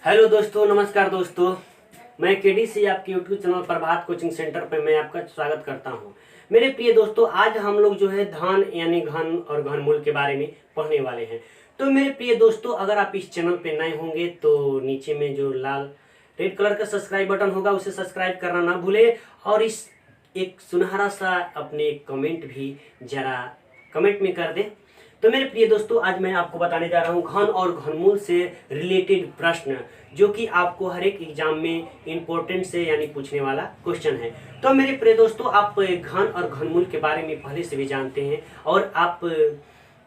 Hello दोस्तों, नमस्कार दोस्तों। मैं केडी से आपके यूट्यूब चैनल प्रभात कोचिंग सेंटर पर मैं आपका स्वागत करता हूं। मेरे प्रिय दोस्तों, आज हम लोग जो है धन यानी घन और घनमूल के बारे में पढ़ने वाले हैं। तो मेरे प्रिय दोस्तों, अगर आप इस चैनल पे नए होंगे तो नीचे में जो लाल रेड कलर का सब्सक्राइब बटन होगा उसे सब्सक्राइब करना ना भूले और इस एक सुनहरा सा अपने कमेंट भी जरा कमेंट में कर दें। तो मेरे प्रिय दोस्तों, आज मैं आपको बताने जा रहा हूँ घन और घनमूल से रिलेटेड प्रश्न, जो कि आपको हर एक एग्जाम में इम्पोर्टेंट से यानी पूछने वाला क्वेश्चन है। तो मेरे प्रिय दोस्तों, आप घन और घनमूल के बारे में पहले से भी जानते हैं और आप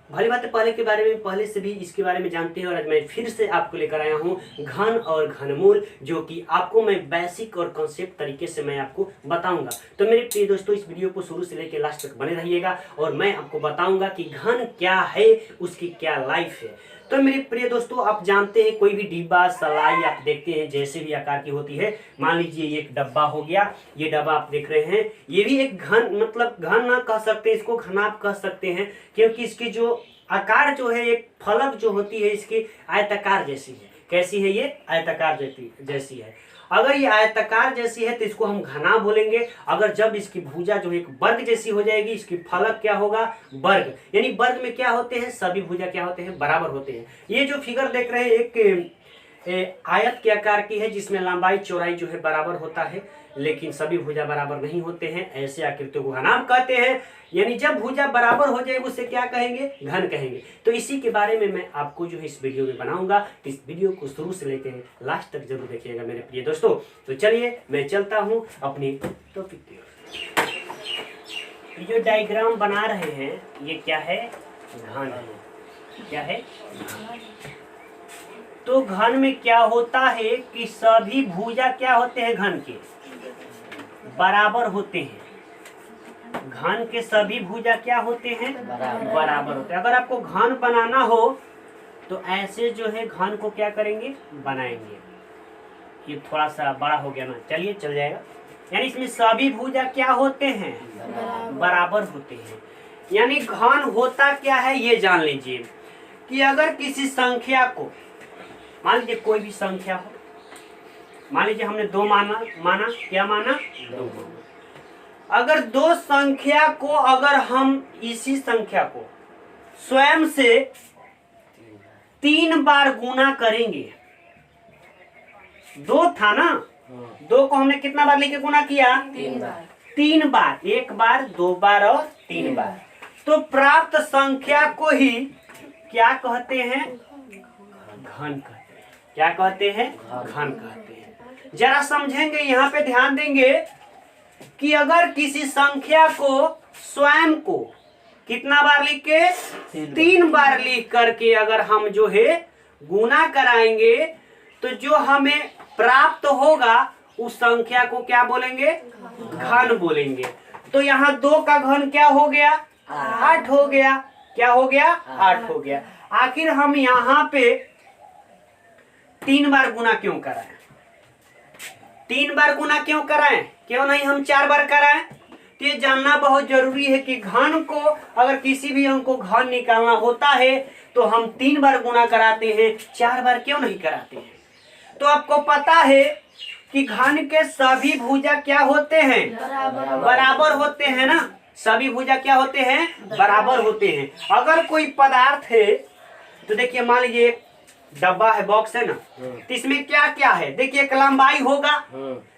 भली बात पहले के बारे में पहले से भी इसके बारे में जानते हैं। और आज मैं फिर से आपको लेकर आया हूँ घन और घनमूल, जो कि आपको मैं बेसिक और कॉन्सेप्ट तरीके से मैं आपको बताऊंगा। तो मेरे प्रिय दोस्तों, इस वीडियो को शुरू से लेकर लास्ट तक बने रहिएगा और मैं आपको बताऊंगा कि घन क्या है, उसकी क्या लाइफ है। तो मेरे प्रिय दोस्तों, आप जानते हैं कोई भी डिब्बा सलाई आप देखते हैं जैसे भी आकार की होती है। मान लीजिए ये एक डब्बा हो गया, ये डब्बा आप देख रहे हैं, ये भी एक घन मतलब घन ना कह सकते, इसको घनाभ कह सकते हैं, क्योंकि इसकी जो आकार जो है एक फलक जो होती है इसकी आयताकार जैसी है। कैसी है ये? आयताकार जैसी है। अगर ये आयताकार जैसी है तो इसको हम घना बोलेंगे। अगर जब इसकी भुजा जो एक वर्ग जैसी हो जाएगी, इसकी फलक क्या होगा? वर्ग। यानी वर्ग में क्या होते हैं? सभी भुजा क्या होते हैं? बराबर होते हैं। ये जो फिगर देख रहे हैं एक आयत के आकार की है, जिसमें लंबाई चौड़ाई जो है बराबर होता है, लेकिन सभी भुजा बराबर नहीं होते हैं। ऐसे आकृतियों को घनाभ कहते हैं। यानी जब भुजा बराबर हो जाएगी उसे क्या कहेंगे? घन कहेंगे। तो इसी के बारे में मैं आपको जो है इस वीडियो में बनाऊंगा। तो इस वीडियो को शुरू से लेकर लास्ट तक जरूर देखिएगा मेरे प्रिय दोस्तों। तो चलिए मैं चलता हूँ अपनी टॉपिक की ओर। जो डायग्राम बना रहे हैं ये क्या है? घन है। क्या है? तो घन में क्या होता है कि सभी भुजा क्या होते हैं? घन के बराबर होते हैं। घन के सभी भुजा क्या होते हैं? बराबर होते हैं। अगर आपको घन बनाना हो तो ऐसे जो है घन को क्या करेंगे? बनाएंगे। ये थोड़ा सा बड़ा हो गया ना, चलिए चल जाएगा। यानी इसमें सभी भुजा क्या होते हैं? बराबर होते हैं। यानी घन होता क्या है ये जान लीजिए कि अगर किसी संख्या को, मान लीजिए कोई भी संख्या हो, मान लीजिए हमने दो माना क्या माना? दो माना। अगर दो संख्या को अगर हम इसी संख्या को स्वयं से 3 बार गुना करेंगे, दो था ना, दो को हमने कितना बार लेके गुना किया? 3 बार। 1 बार, 2 बार और 3 बार। तो प्राप्त संख्या को ही क्या कहते हैं? घन कहते हैं। क्या कहते हैं? घन कहते हैं। जरा समझेंगे, यहाँ पे ध्यान देंगे कि अगर किसी संख्या को स्वयं को कितना बार लिख के? 3 बार लिख करके अगर हम जो है गुना कराएंगे तो जो हमें प्राप्त होगा उस संख्या को क्या बोलेंगे? घन बोलेंगे। तो यहाँ 2 का घन क्या हो गया? 8 हो गया। क्या हो गया? 8 हो गया। आखिर हम यहाँ पे 3 बार गुना क्यों कराएं? 3 बार गुना क्यों कराएं? क्यों नहीं हम 4 बार कराएं? तो ये जानना बहुत जरूरी है कि घन को अगर किसी भी अंक को घन निकालना होता है तो हम 3 बार गुना कराते हैं, 4 बार क्यों नहीं कराते हैं? तो आपको पता है कि घन के सभी भुजा क्या होते हैं? बराबर होते हैं ना। सभी भुजा क्या होते हैं? बराबर होते हैं। अगर कोई पदार्थ है तो देखिए, मान लीजिए एक डब्बा है, बॉक्स है ना, तो इसमें क्या क्या है? देखिए, एक लंबाई होगा,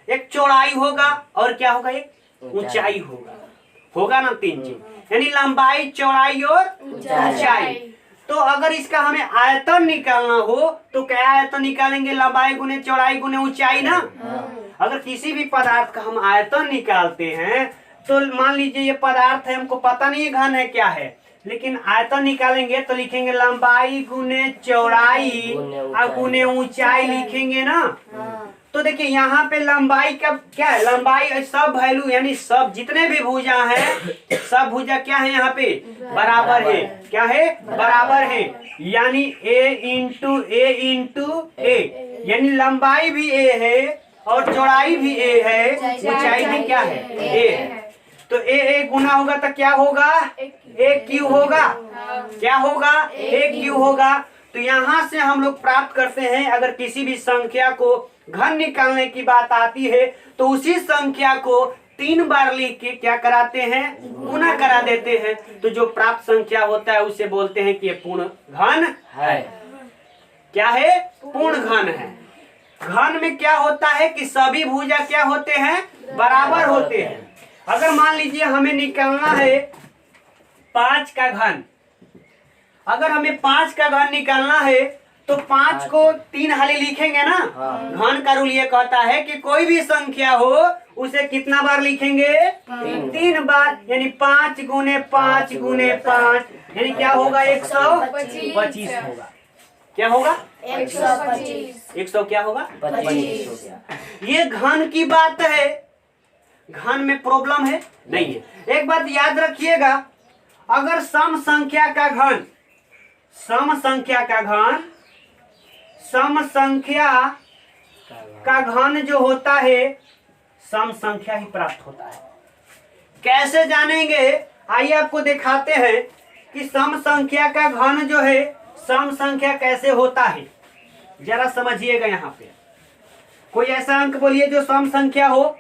एक चौड़ाई होगा और क्या होगा? एक ऊंचाई होगा ना। 3 चीज, यानी लंबाई, चौड़ाई और ऊंचाई। तो अगर इसका हमें आयतन निकालना हो तो क्या आयतन निकालेंगे? लंबाई गुने चौड़ाई गुने ऊंचाई ना। अगर किसी भी पदार्थ का हम आयतन निकालते हैं तो मान लीजिए ये पदार्थ है, हमको पता नहीं है घन है क्या है, लेकिन आयतन निकालेंगे तो लिखेंगे लंबाई गुने चौड़ाई और गुने ऊंचाई लिखेंगे ना। तो देखिए यहाँ पे लंबाई का क्या है? लंबाई सब वैल्यू यानी सब जितने भी भुजा हैं सब भुजा क्या है? यहाँ पे बराबर है। क्या है? बराबर है। यानी a इंटू a, यानी लंबाई भी a है और चौड़ाई भी a है, ऊंचाई भी क्या है? a है। तो a गुना होगा तो क्या होगा? a क्यू होगा। क्या होगा? a क्यू होगा। तो यहाँ से हम लोग प्राप्त करते हैं, अगर किसी भी संख्या को घन निकालने की बात आती है तो उसी संख्या को 3 बार लिख के क्या कराते हैं, गुना करा देते हैं। तो जो प्राप्त संख्या होता है उसे बोलते हैं कि ये पूर्ण घन है। क्या है? पूर्ण घन है। घन में क्या होता है कि सभी भुजा क्या होते हैं, बराबर होते हैं। अगर मान लीजिए हमें निकालना है 5 का घन, अगर हमें 5 का घन निकालना है तो 5 को 3 हाली लिखेंगे ना। घन का रूल ये कहता है कि कोई भी संख्या हो उसे कितना बार लिखेंगे, 3 बार, यानी 5 गुने 5 गुने 5, यानी क्या होगा, 125 होगा। क्या होगा, 100 क्या होगा, 25 हो गया। ये घन की बात है, घन में प्रॉब्लम है नहीं है। एक बात याद रखिएगा, अगर सम संख्या का घन, सम संख्या का घन, सम संख्या का घन जो होता है सम संख्या ही प्राप्त होता है। कैसे जानेंगे, आइए आपको दिखाते हैं कि सम संख्या का घन जो है सम संख्या कैसे होता है। जरा समझिएगा, यहाँ पे कोई ऐसा अंक बोलिए जो सम संख्या हो।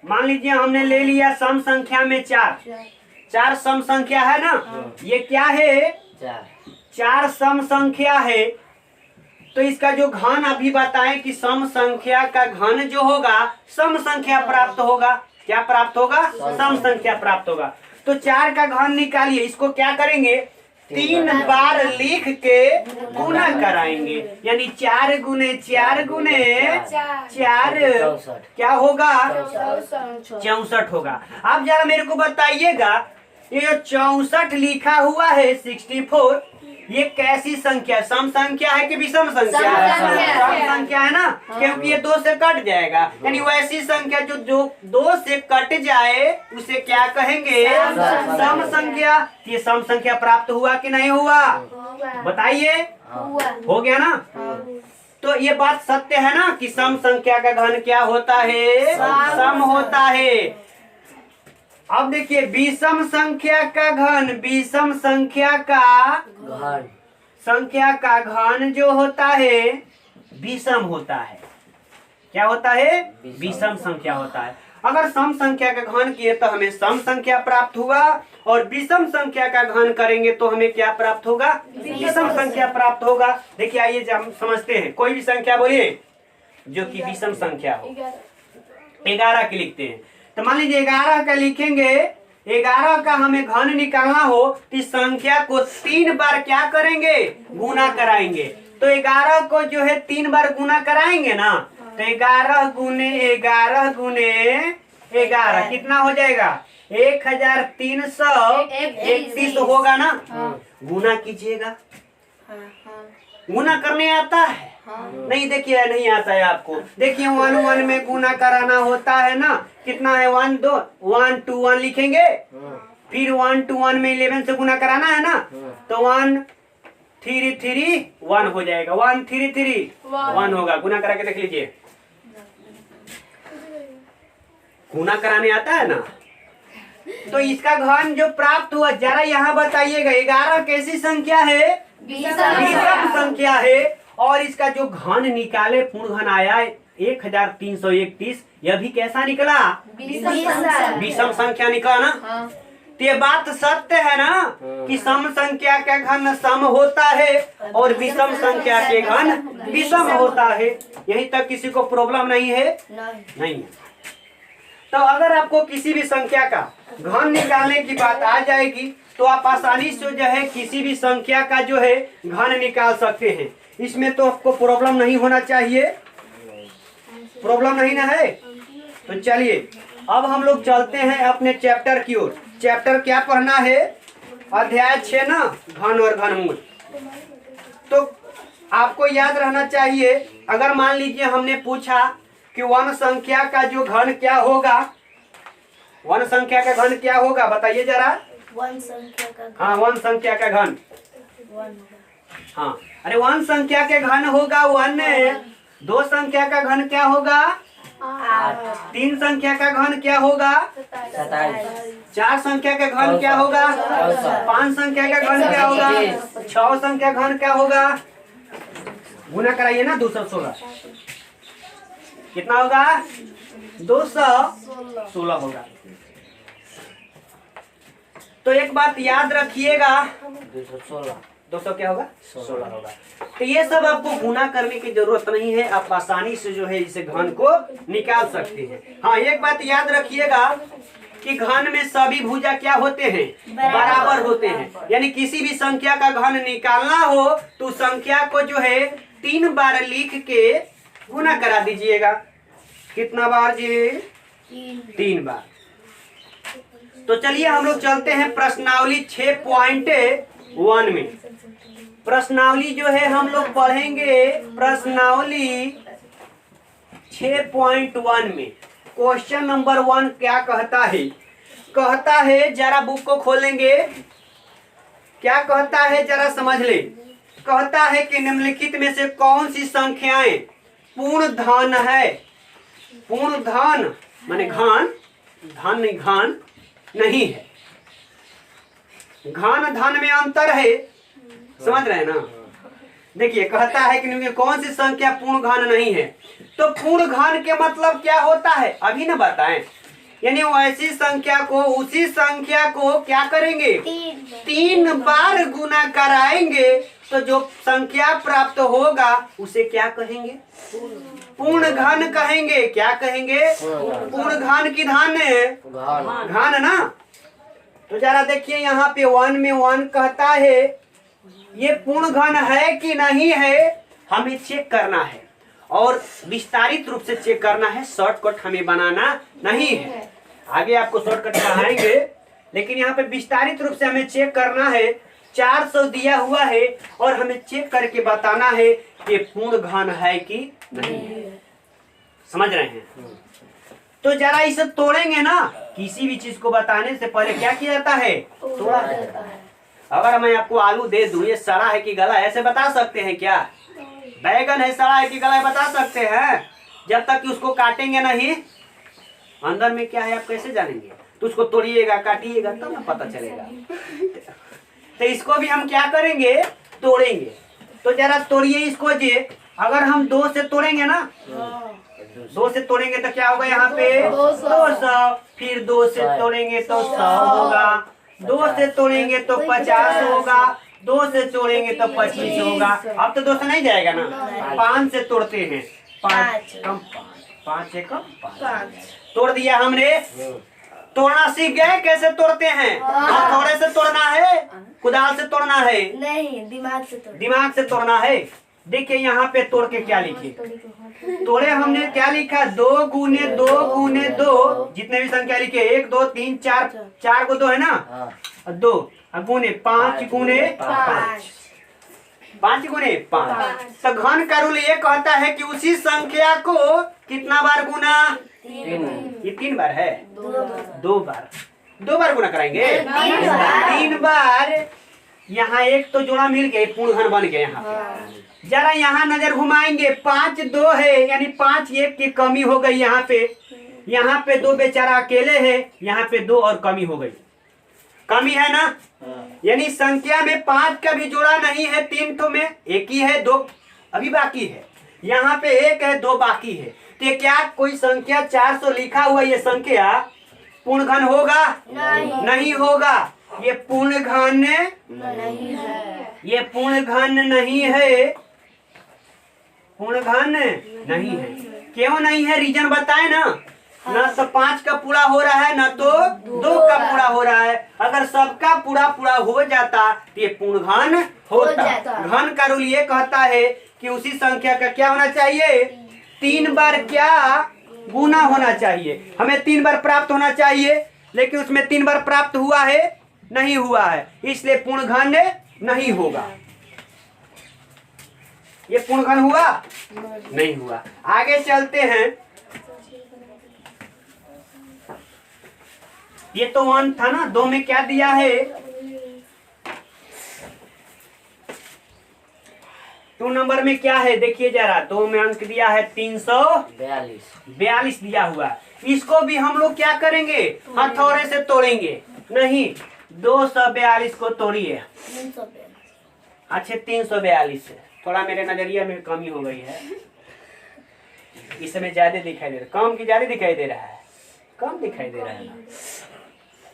मान लीजिए हमने ले लिया सम संख्या में 4 सम संख्या है ना, ये क्या है, 4 सम संख्या है। तो इसका जो घन अभी बताएं कि सम संख्या का घन जो होगा सम संख्या प्राप्त होगा। क्या प्राप्त होगा, सम संख्या प्राप्त होगा। तो 4 का घन निकालिए, इसको क्या करेंगे, 3 बार लिख के गुना कराएंगे, यानी 4 गुने 4 गुने 4 क्या होगा, 64 होगा। अब जरा मेरे को बताइएगा, ये जो 64 लिखा हुआ है 64, ये कैसी संख्या, सम संख्या है कि विषम संख्या है? सम संख्या है ना, क्योंकि ये 2 से कट जाएगा, यानी वैसी संख्या जो 2 से कट जाए उसे क्या कहेंगे, सम संख्या। ये सम संख्या प्राप्त हुआ कि नहीं हुआ, बताइए, हो गया ना। तो ये बात सत्य है ना कि सम संख्या का घन क्या होता है, सम होता है। अब देखिए विषम संख्या का घन, विषम संख्या का घन जो होता है विषम होता है। क्या होता है, विषम संख्या होता है। अगर सम संख्या का घन किए तो हमें सम संख्या प्राप्त हुआ, और विषम संख्या का घन करेंगे तो हमें क्या प्राप्त होगा, विषम संख्या प्राप्त होगा। देखिए आइए हम समझते हैं, कोई भी संख्या बोलिए जो कि विषम संख्या हो। 11 की लिखते हैं, तो मान लीजिए 11 का लिखेंगे, 11 का हमें घन निकालना हो तो इस संख्या को 3 बार क्या करेंगे, गुना कराएंगे। तो 11 को जो है 3 बार गुना कराएंगे ना, तो 11 गुने 11 गुने 11 कितना हो जाएगा, 1331 होगा ना। गुना कीजिएगा, गुना करने आता है? नहीं, देखिए नहीं आता है आपको। देखिए 1 1 में गुना कराना होता है ना, कितना है, 1 2 1 2 1 लिखेंगे, फिर 1 2 1 में 11 से गुना कराना है ना, तो 1 3 3 1 हो जाएगा, 1 3 3 1 होगा। गुना करा के देख लीजिए, गुना कराने आता है ना। तो इसका घन जो प्राप्त हुआ, जरा यहाँ बताइएगा, 11 कैसी संख्या है, विषम संख्या है, और इसका जो घन निकाले पूर्ण घन आया 1331, यह भी कैसा निकला, विषम संख्या निकला ना। तो ये बात सत्य है ना कि सम संख्या का घन सम होता है और विषम संख्या के घन विषम होता है। यहीं तक किसी को प्रॉब्लम नहीं है, नहीं है। तो अगर आपको किसी भी संख्या का घन निकालने की बात आ जाएगी तो आप आसानी से जो है किसी भी संख्या का जो है घन निकाल सकते हैं। इसमें तो आपको प्रॉब्लम नहीं होना चाहिए, प्रॉब्लम नहीं ना है। तो चलिए अब हम लोग चलते हैं अपने चैप्टर की ओर। चैप्टर क्या पढ़ना है, अध्याय 6 ना, घन और घनमूल। तो आपको याद रहना चाहिए, अगर मान लीजिए हमने पूछा कि 1 संख्या का जो घन क्या होगा, 1 संख्या का घन क्या होगा, बताइए जरा। 1 संख्या का घन, हाँ 1 संख्या का घन, 1 हाँ, अरे 1 संख्या के घन होगा 1। 2 संख्या का घन क्या होगा, 8, 3 संख्या का घन क्या होगा, 4 संख्या का घन क्या होगा, 5 संख्या का घन क्या होगा, 6 संख्या घन क्या होगा, गुना कराइए ना 216 कितना होगा 216 होगा। तो एक बात याद रखिएगा 200 क्या होगा 16 होगा। तो ये सब आपको गुना करने की जरूरत नहीं है, आप आसानी से जो है इसे घन को निकाल सकते हैं। हाँ एक बात याद रखिएगा कि घन में सभी भुजा क्या होते हैं बराबर होते हैं, यानी किसी भी संख्या का घन निकालना हो तो संख्या को जो है 3 बार लिख के गुना करा दीजिएगा। कितना बार जी 3 बार। तो चलिए हम लोग चलते हैं प्रश्नावली 6.1 में। प्रश्नावली जो है हम लोग पढ़ेंगे प्रश्नावली 6.1 में। क्वेश्चन नंबर 1 क्या कहता है? कहता है, जरा बुक को खोलेंगे, क्या कहता है जरा समझ ले। कहता है कि निम्नलिखित में से कौन सी संख्याएं पूर्ण धन है। पूर्ण धन माने घन, धन नहीं घन नहीं है। घन धन में अंतर है, समझ रहे हैं ना। देखिए कहता है कि कौन सी संख्या पूर्ण घन नहीं है। तो पूर्ण घन के मतलब क्या होता है अभी ना बताएं। यानी वैसी संख्या को उसी संख्या को क्या करेंगे 3 बार गुना कराएंगे तो जो संख्या प्राप्त होगा उसे क्या कहेंगे पूर्ण घन कहेंगे। क्या कहेंगे पूर्ण घन की धन घन ना। तो जरा देखिए यहाँ पे 1 में 1 कहता है ये पूर्ण घन है कि नहीं है हमें चेक करना है और विस्तारित रूप से चेक करना है। शॉर्टकट हमें बनाना नहीं है, आगे आपको शॉर्टकट पढ़ाएंगे, लेकिन यहाँ पे विस्तारित रूप से हमें चेक करना है। 400 दिया हुआ है और हमें चेक करके बताना है कि पूर्ण घन है कि नहीं है। समझ रहे हैं। तो जरा इसे तोड़ेंगे ना। किसी भी चीज को बताने से पहले क्या किया जाता है तोड़ा जाता है। अगर मैं आपको आलू दे दूं ये सड़ा है कि गला है ऐसे बता सकते हैं क्या? बैगन है सड़ा है कि गला है बता सकते हैं? जब तक कि उसको काटेंगे नहीं अंदर में क्या है आप कैसे जानेंगे? तो उसको तोड़िएगा काटिएगा तब ना पता चलेगा। तो इसको भी हम क्या करेंगे तोड़ेंगे। तो जरा तोड़िए इसको जी। अगर हम 2 से तोड़ेंगे ना 2 से तोड़ेंगे तो क्या होगा यहाँ पे 200। फिर 2 से तोड़ेंगे तो 100 होगा। 2 से तोड़ेंगे तो 50 होगा। 2 से तोड़ेंगे तो 25 होगा। अब तो 2 से नहीं जाएगा ना। 5 से तोड़ते हैं 5 कम 5 से कम 5 तोड़ दिया हमने। तोड़ना सीख गए कैसे तोड़ते हैं? हथौड़े से तोड़ना है कुदाल से तोड़ना है नहीं दिमाग से तोड़ना है। देखिए यहाँ पे तोड़ के क्या लिखे तोड़े हमने क्या लिखा 2 गुने 2 गुने 2 जितने भी संख्या लिखे 1 2 3 4 4 को 2 है ना 2 गुने 5 गुने 5 5 गुने 5। तो घन का रूल ये कहता है कि उसी संख्या को कितना बार गुना ये 3 बार है 2 बार गुना कराएंगे 3 बार। यहाँ एक तो जोड़ा मिल गए पूर्ण घन बन गए। यहाँ जरा यहाँ नजर घुमाएंगे 5 2 है यानी 5 1 की कमी हो गई। यहाँ पे 2 बेचारा अकेले है यहाँ पे 2 और कमी हो गई। कमी है ना यानी संख्या में 5 का भी जोड़ा नहीं है 3 तो में 1 ही है 2 अभी बाकी है। यहाँ पे 1 है 2 बाकी है। तो क्या कोई संख्या 400 लिखा हुआ ये संख्या पूर्ण घन होगा नहीं होगा। ये पूर्ण घन नहीं है। ये पूर्ण घन नहीं है। पूर्ण घन नहीं है। क्यों नहीं है रीजन बताए ना। ना तो 5 का पूरा हो रहा है ना तो 2 का पूरा हो रहा है। अगर सबका पूरा हो जाता तो ये पूर्ण घन होता। घन का रूल ये कहता है कि उसी संख्या का क्या होना चाहिए 3 बार क्या गुना होना चाहिए। हमें 3 बार प्राप्त होना चाहिए लेकिन उसमें 3 बार प्राप्त हुआ है नहीं हुआ है इसलिए पूर्ण घन नहीं होगा। ये पूर्ण घन हुआ नहीं हुआ। आगे चलते हैं। ये तो 1 था ना 2 में क्या दिया है 2 नंबर में क्या है देखिए जरा 2 में अंक दिया है 342 दिया हुआ। इसको भी हम लोग क्या करेंगे हथौड़े से तोड़ेंगे नहीं 242 को तोड़िए। अच्छा 342 से थोड़ा मेरे नजरिया में कमी हो गई है, इस समय ज्यादा दिखाई दे रहा है, कम की ज्यादा दिखाई दे रहा है, कम दिखाई दे रहा है ना।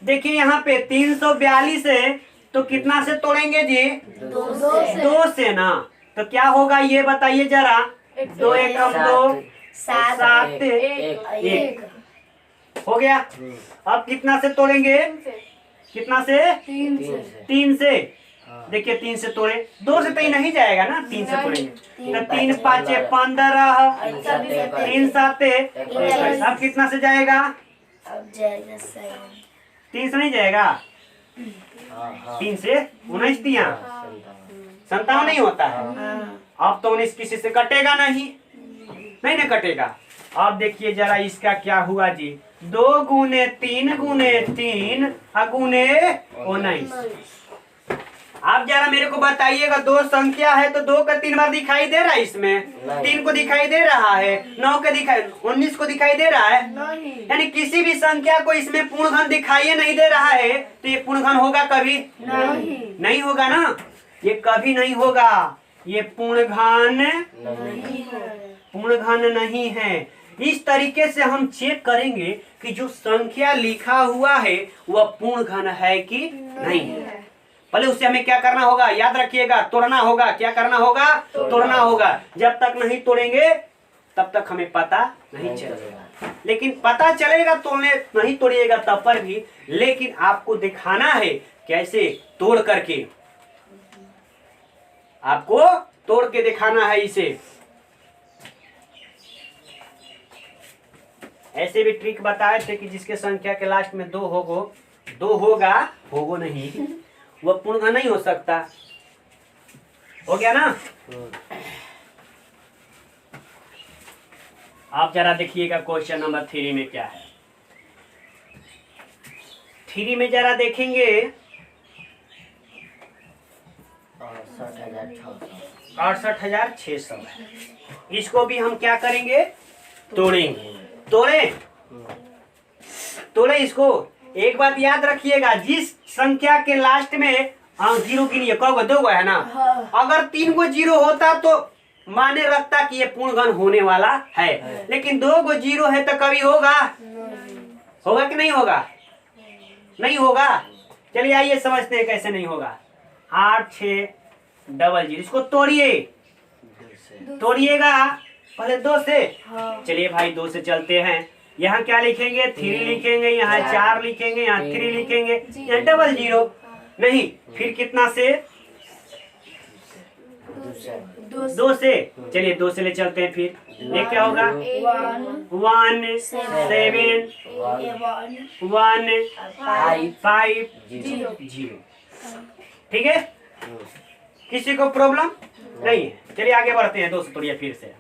देखिए यहाँ पे 342 है तो कितना से तोड़ेंगे जी? 2 से ना। तो क्या होगा ये बताइए जरा। 2 एकम 2, 7 1 हो गया। अब कितना से तोड़ेंगे? कितना से? 3 से। देखिए 3 से तोड़े, 2 से तो ये नहीं जाएगा ना, 3 से तोड़ेंगे तो 3 5 15, 3 7 21। अब कितना से जाएगा? अब जाएगा 3 से नहीं जाएगा, 3 से 19 दिया 57 नहीं होता है। अब तो 19 किसी से कटेगा नहीं, नहीं ना कटेगा। अब देखिए जरा इसका क्या हुआ जी। 2 गुने 3 गुने 3 गुने 19। आप जरा मेरे को बताइएगा, 2 संख्या है तो 2 का 3 बार दिखाई दे रहा है इसमें, 3 को दिखाई दे रहा है, 9 का दिखाई, 19 को दिखाई दे रहा है। यानी किसी भी संख्या को इसमें पूर्णघन दिखाई नहीं दे रहा है, तो ये पूर्णघन होगा कभी? नहीं होगा ना, ये कभी नहीं होगा, ये पूर्णघन नहीं है। इस तरीके से हम चेक करेंगे कि जो संख्या लिखा हुआ है वह पूर्णघन है कि नहीं है। पहले उससे हमें क्या करना होगा, याद रखिएगा, तोड़ना होगा। क्या करना होगा? तोड़ना होगा। जब तक नहीं तोड़ेंगे तब तक हमें पता नहीं चलेगा। लेकिन पता चलेगा, तोड़ने नहीं तोड़िएगा तब पर भी, लेकिन आपको दिखाना है कैसे तोड़ करके, आपको तोड़ के दिखाना है इसे। ऐसे भी ट्रिक बताए थे कि जिसके संख्या के लास्ट में 2 होगा नहीं, वह पूर्णघन नहीं हो सकता। हो गया ना। आप जरा देखिएगा क्वेश्चन नंबर 3 में क्या है। 3 में जरा देखेंगे 68,600 है। इसको भी हम क्या करेंगे? तोड़ेंगे। तोड़े इसको। एक बात याद रखिएगा, जिस संख्या के लास्ट में 0 गिनिए, कहोगे 2 है ना, अगर 3 को 0 होता तो माने रखता कि ये पूर्णघन होने वाला है, लेकिन 2 को 0 है तो कभी होगा कि नहीं होगा? नहीं होगा। चलिए आइए समझते हैं कैसे नहीं होगा। 8600, इसको तोड़िएगा पहले 2 से। चलिए भाई 2 से चलते हैं। यहाँ क्या लिखेंगे? 3 लिखेंगे, यहाँ 4 लिखेंगे, यहाँ 3 लिखेंगे, यहाँ 00 नहीं। फिर कितना से? 2 से। चलिए 2 से ले चलते हैं। फिर ये क्या होगा? 1 7 1 5 0। ठीक है, किसी को प्रॉब्लम नहीं है। चलिए आगे बढ़ते हैं। 2 से तोड़िए फिर से।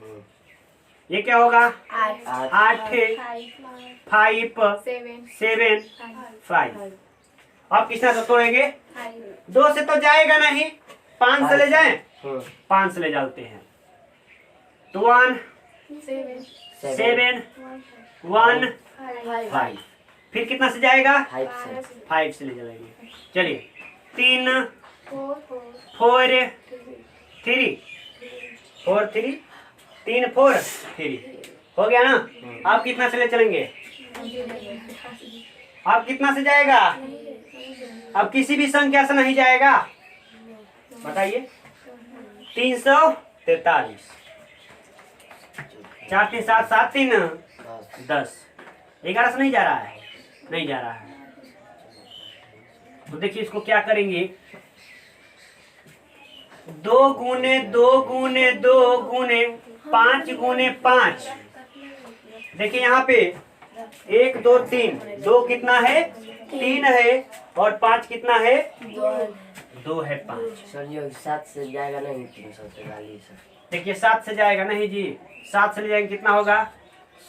ये क्या होगा? 8 5 7 5। अब किसना से तोड़ेंगे? 2 से तो जाएगा नहीं, 5 से ले जाएं। 5 से ले जाते हैं तो 1 7 1 5। फिर कितना से जाएगा? 5 से ले जाएंगे। चलिए 3 4 3 4 3 3 4 3 हो गया ना। आप कितना से ले चलेंगे? आप कितना से जाएगा? अब किसी भी संख्या से नहीं जाएगा, बताइए। 343। 4 3 7 7 3 10। 11 से नहीं जा रहा है, नहीं जा रहा है। तो देखिए इसको क्या करेंगे? 2 गुने 2 गुने 2 गुने 5 गुने 5। देखिए यहाँ पे 1 2 3, 2 कितना है? 3 है, और 5 कितना है? 2 है 5। सर 7 से जाएगा नहीं? 343। देखिए 7 से जाएगा नहीं जी। 7 से ले जाएंगे कितना होगा?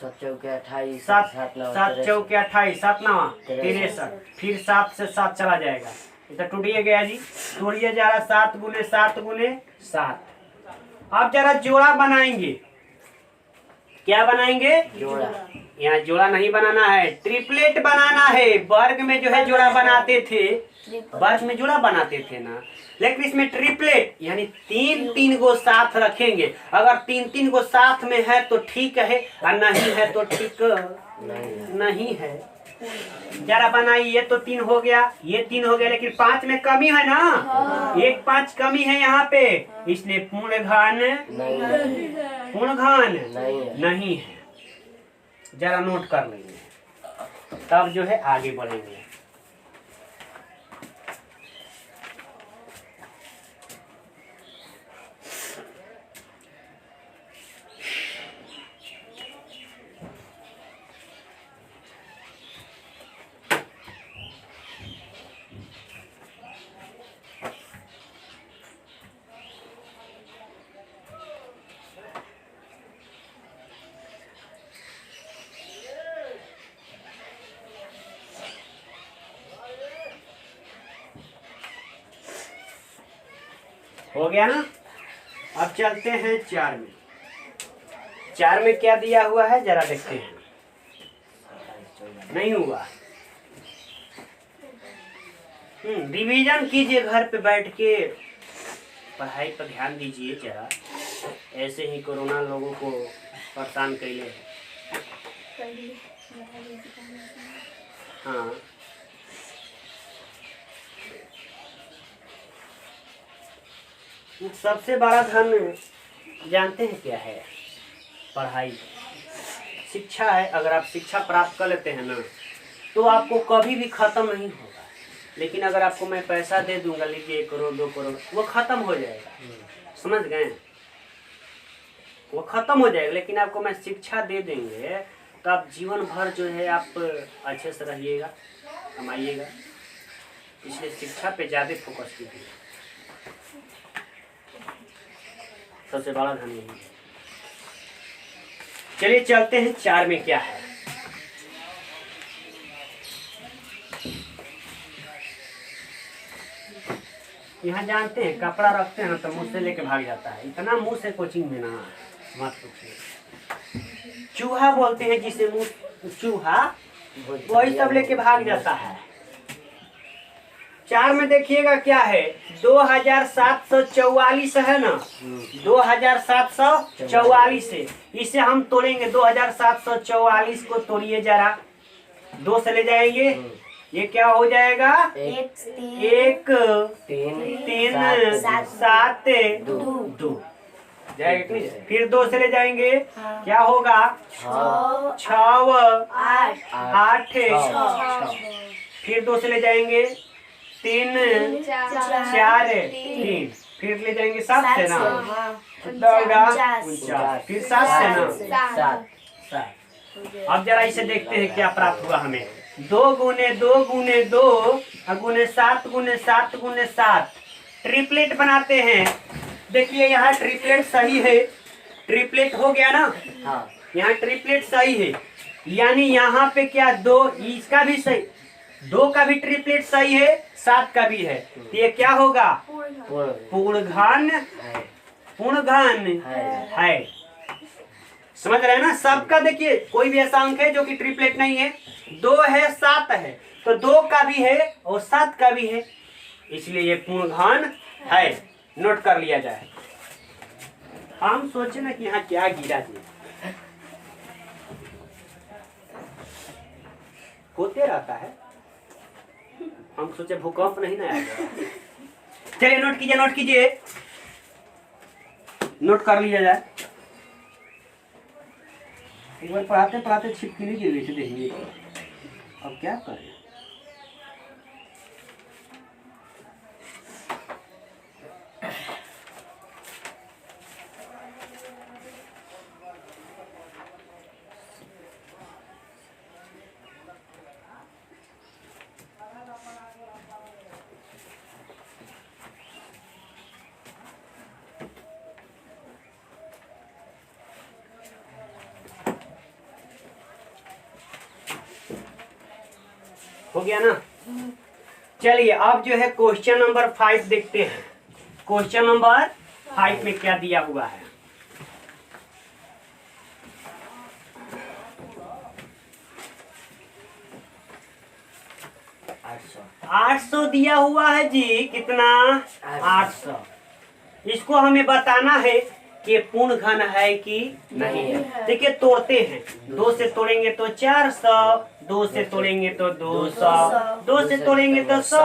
7 चौके 28, 7 चौके 28, 7 9 63। फिर 7 से 7 चला जाएगा, इधर टूटिए गया जी। तोड़िए जरा 7 गुने 7 गुने 7। अब जरा जोड़ा बनाएंगे। क्या बनाएंगे? जोड़ा। यहाँ जोड़ा नहीं बनाना है, ट्रिपलेट बनाना है। वर्ग में जो है जोड़ा बनाते थे, वर्ग में जोड़ा बनाते थे ना, लेकिन इसमें ट्रिपलेट यानी तीन तीन गो साथ रखेंगे। अगर तीन तीन गो साथ में है तो ठीक है, और नहीं है तो ठीक नहीं है। जरा बनाइए तो 3 हो गया, ये 3 हो गया, लेकिन 5 में कमी है ना, एक 5 कमी है यहाँ पे, इसलिए पूर्णघन पूर्णघन नहीं है। जरा नोट कर लेंगे, तब जो है आगे बढ़ेंगे। हो गया ना। अब चलते हैं 4 में। 4 में क्या दिया हुआ है जरा देखते हैं। नहीं हुआ। रिवीजन कीजिए, घर पे बैठ के पढ़ाई पर ध्यान दीजिए जरा। ऐसे ही कोरोना लोगों को परेशान कैले है। हाँ, सबसे बड़ा धन जानते हैं क्या है? पढ़ाई, शिक्षा है। अगर आप शिक्षा प्राप्त कर लेते हैं ना, तो आपको कभी भी खत्म नहीं होगा। लेकिन अगर आपको मैं पैसा दे दूंगा, लीजिए 1 करोड़ 2 करोड़, वो खत्म हो जाएगा। समझ गए? वो खत्म हो जाएगा। लेकिन आपको मैं शिक्षा दे देंगे तो आप जीवन भर जो है आप अच्छे से रहिएगा, कमाइएगा। इसलिए शिक्षा पे ज्यादा फोकस कीजिए। सबसे बड़ा धन यही है। चलिए चलते हैं 4 में क्या है। यहाँ जानते हैं कपड़ा रखते हैं तो मुंह से लेके भाग जाता है। इतना मुंह से कोचिंग में ना मत पूछिए। चूहा बोलते हैं जिसे, मुंह चूहा, वही सब लेके भाग जाता है। 4 में देखिएगा क्या है, 2744 है ना, 2744 से इसे हम तोड़ेंगे। 2744 को तोड़िए जरा, 2 से ले जाएंगे, ये क्या हो जाएगा? 1 3 3 7 2 जाएगा। फिर 2 से ले जाएंगे, क्या होगा? 6 8 फिर 2 से ले जाएंगे, 3 4 3 फिर ले जाएंगे 7 से ना, कितना होगा? 49। फिर 7 से ना, 7। अब जरा इसे देखते हैं क्या प्राप्त हुआ हमें। 2 गुने 2 गुने 2 गुने 7 गुने 7 गुने 7 ट्रिपलेट बनाते हैं। देखिए यहाँ ट्रिपलेट सही है, ट्रिपलेट हो गया ना। हाँ, यहाँ ट्रिपलेट सही है, यानी यहाँ पे क्या 2, इसका भी सही, 2 का भी ट्रिपलेट सही है, 7 का भी है। तो ये क्या होगा? पूर्णघन है। समझ रहे हैं ना? सबका देखिए कोई भी ऐसा अंक है जो कि ट्रिपलेट नहीं है। 2 है 7 है, तो 2 का भी है और 7 का भी है, इसलिए ये पूर्णघन है। नोट कर लिया जाए। हम सोचे ना कि यहाँ क्या गिरा जी, होते रहता है। हम सोचे भूकंप नहीं ना आएगा। चलिए नोट कीजिए, नोट कीजिए, नोट कर लिया जाए। एक बार पढ़ाते पढ़ाते छिपकली गिर गई थी, देखिए। अब क्या करें? हो गया ना। चलिए अब जो है क्वेश्चन नंबर 5 देखते हैं। क्वेश्चन नंबर 5 में क्या दिया हुआ है। 800 800 दिया हुआ है जी। कितना? 800। इसको हमें बताना है कि पूर्ण घन है कि नहीं है। देखिए तोड़ते हैं, 2 से तोड़ेंगे तो 400, 2 से तोड़ेंगे तो 200, 2 से तोड़ेंगे तो 100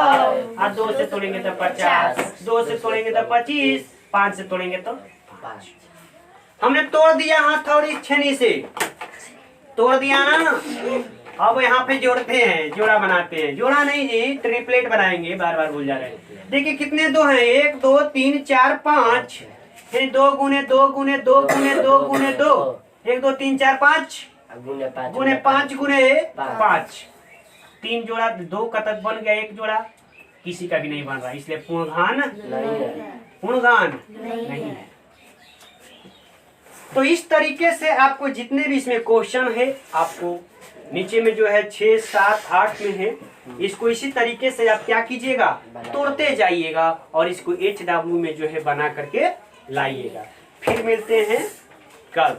और 2 से तोड़ेंगे तो 50, 2 से तोड़ेंगे तो 25, 5 से तोड़ेंगे तो 5। हमने तोड़ दिया हथौड़ी छेनी से, तोड़ दिया ना। अब यहाँ पे जोड़ते हैं, जोड़ा बनाते हैं। जोड़ा नहीं जी, ट्रिपलेट बनाएंगे, बार बार भूल जा रहे हैं। देखिए कितने 2 हैं, 1 2 3 4 5, फिर 2 गुने 2 गुने 2 गुने 2 गुने 2, 1 2 3 4 5 गुने 5 गुने 5 गुने 5, 3 जोड़ा 2 का तक बन गया, 1 जोड़ा किसी का भी नहीं बन रहा, इसलिए पूर्णघन नहीं है। पूर्णघन नहीं है। तो इस तरीके से आपको जितने भी इसमें क्वेश्चन है, आपको नीचे में जो है 6 7 8 में है, इसको इसी तरीके से आप क्या कीजिएगा, तोड़ते जाइएगा और इसको HW में जो है बना करके लाइएगा। फिर मिलते हैं कल।